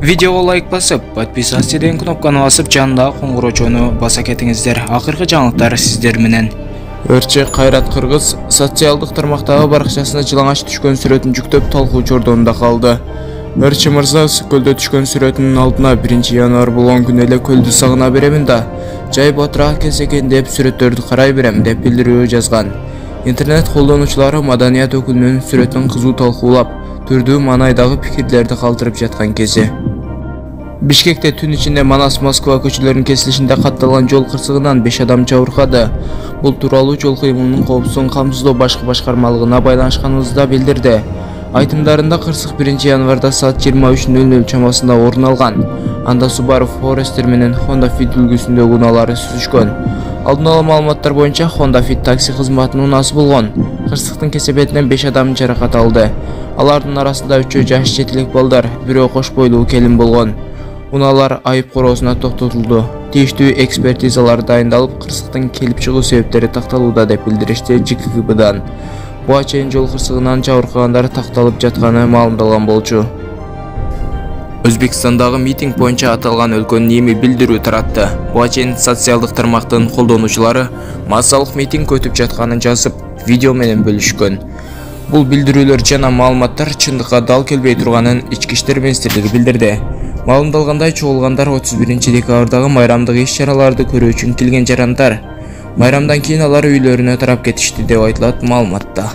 Видеоға лайк басып, подписаться деген кнопканы басып, жанындағы қоңыраушаны баса кетіңіздер. Ақырғы жаңалықтар сіздер менен. Өртчі Қайрат Қырғыз социалдық тармақтағы парақшасына жылаңаш түшкөн сүрөтүн жүктөп талкуу чордонунда калды. Өртчі мырза көлдө түшкөн сүрөтүнүн алдына 1 январ болгон күнү эле көлдү сагына беремин да, жай батыраак келсе экен деп сүрөттөрдү карай берем деп билдирүү жазган. Интернет колдонуучулары маданият өкүлүнүн сүрөтүн кызуу талкуулап, түрдүү маанайдагы пикирлерди калтырып жаткан кези. Бишкекте түн ичинде Манас-Москва көчөлөрүнүн кесилишинде катталган жол кырсыгынан 5 адам жабыркады. Бул тууралуу жол кыймылынын коопсуздугун камсыздоо башкы башкармалыгына байланышканыбызды билдирди. Айтымдарында кырсык 1 январда саат 23:00 чамасында орун алган. Анда Subaru Forester менен Honda Fit үлгүсүндөгү унаалары сүзүшкөн. Алдын ала маалыматтар боюнча Honda Fit такси кызматынын унасы болгон. Кырсыктын кесепетинен 5 адам жаракат алды. Алардын арасында 3 жаш жетилик балдар, бирөө кош бойлуу келин болгон. Унаалар айып короосуна токтотулду. Тийиштүү экспертизалар дайындалып, кырсыктын келип чыгуу себептери такталууда деп билдиришти ЖКХБдан. Буга чейин жол кырсыгынан жабыркагандар такталып жатканы маалымдалган болчу. Өзбекстандагы митинг боюнча аталган өлкөнүн эми билдирүү таратты. Буга чейин социалдык тармактын колдонуучулары массалык митинг өтүп жатканын жазып, видео менен бөлүшкөн. Бул билдирүүлөр жана маалыматтар чындыкка дал келбей турганын Ички иштер министрлиги билдирди. Маалымдалгандай, чогулгандар 31 декабрдагы майрамдык иш-чараларды көрүү үчүн келген жарандар. Майрамдан кийин алар үйлөрүнө тарап кетишти деп айтылат маалыматта.